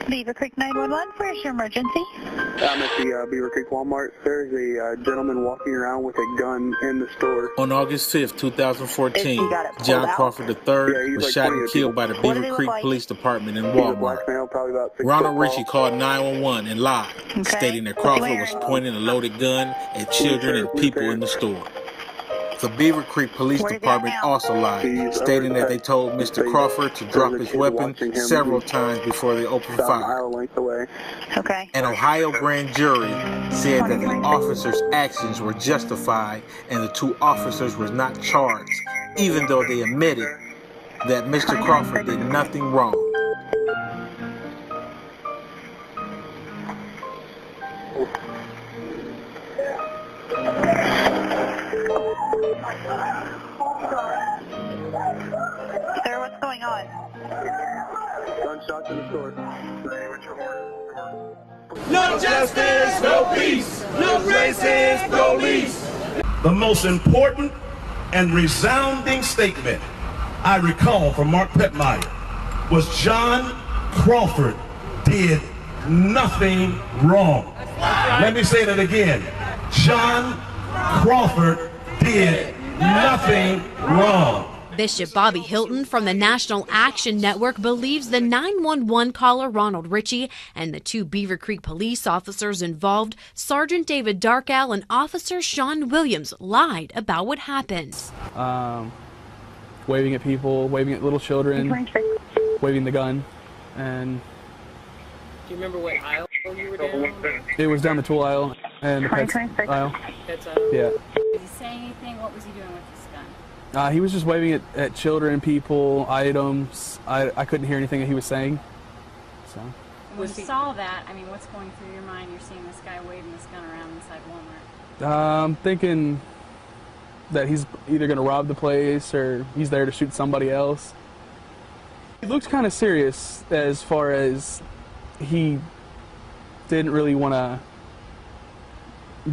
Beaver Creek 911, where's your emergency? I'm at the Beaver Creek Walmart. There's a gentleman walking around with a gun in the store. On August 5th, 2014, John Crawford III was shot and killed by the Beaver Creek Police Department in Walmart. Ronald Ritchie called 911 and lied, stating that Crawford was pointing a loaded gun at children and people in the store. The Beaver Creek Police Department also lied, stating that they told Mr. Crawford to drop his weapon several times before they opened fire. An Ohio grand jury said that the officers' actions were justified and the two officers were not charged, even though they admitted that Mr. Crawford did nothing wrong. Sir, what's going on? Gunshots in the store. No justice, no peace. No racist police. The most important and resounding statement I recall from Mark Pettmeyer was John Crawford did nothing wrong. Let me say that again. John Crawford did nothing wrong. Bishop Bobby Hilton from the National Action Network believes the 911 caller Ronald Ritchie and the two Beaver Creek police officers involved, Sergeant David Darkow and Officer Sean Williams, lied about what happened. Waving at people, waving at little children, waving the gun, and... Do you remember what aisle you were down? It was down the tool aisle and the pets aisle. Pets aisle? Yeah. Did he say anything? What was he doing with his gun? He was just waving it at children, people, items. I couldn't hear anything that he was saying. So. When you saw that, I mean, what's going through your mind? You're seeing this guy waving this gun around inside Walmart. I'm thinking that he's either going to rob the place or he's there to shoot somebody else. He looked kind of serious as far as he didn't really want to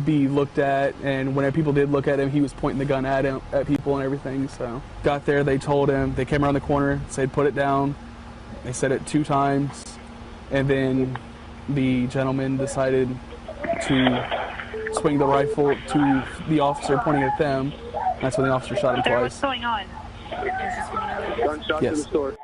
be looked at, and whenever people did look at him, he was pointing the gun at people and everything. So got there, they told him, they came around the corner, said put it down. They said it 2 times, and then the gentleman decided to swing the rifle to the officer pointing at them. That's when the officer shot him twice. What's going on? Gunshots in the store.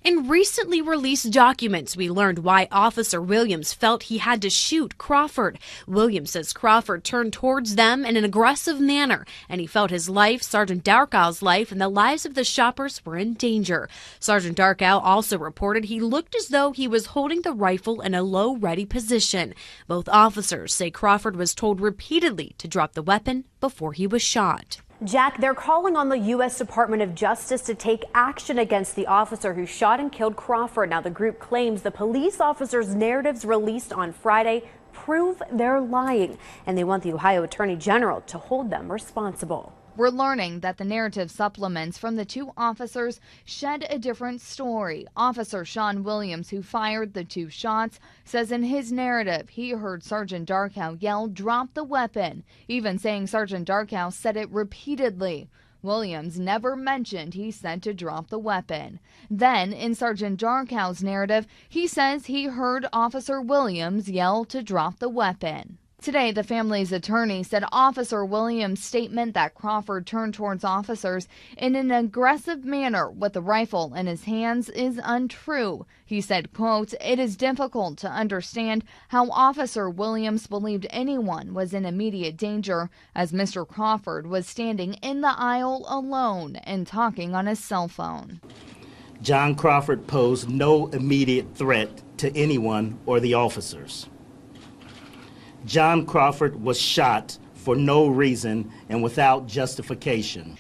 In recently released documents, we learned why Officer Williams felt he had to shoot Crawford. Williams says Crawford turned towards them in an aggressive manner, and he felt his life, Sergeant Darkow's life, and the lives of the shoppers were in danger. Sergeant Darkow also reported he looked as though he was holding the rifle in a low, ready position. Both officers say Crawford was told repeatedly to drop the weapon before he was shot. Jack, they're calling on the U.S. Department of Justice to take action against the officer who shot and killed Crawford. Now, the group claims the police officer's narratives released on Friday prove they're lying, and they want the Ohio Attorney General to hold them responsible. We're learning that the narrative supplements from the two officers shed a different story. Officer Sean Williams, who fired the 2 shots, says in his narrative he heard Sergeant Darkow yell, "Drop the weapon," even saying Sergeant Darkow said it repeatedly. Williams never mentioned he said to drop the weapon. Then, in Sergeant Darkow's narrative, he says he heard Officer Williams yell to drop the weapon. Today, the family's attorney said Officer Williams' statement that Crawford turned towards officers in an aggressive manner with a rifle in his hands is untrue. He said, quote, "It is difficult to understand how Officer Williams believed anyone was in immediate danger, as Mr. Crawford was standing in the aisle alone and talking on his cell phone." John Crawford posed no immediate threat to anyone or the officers. John Crawford was shot for no reason and without justification.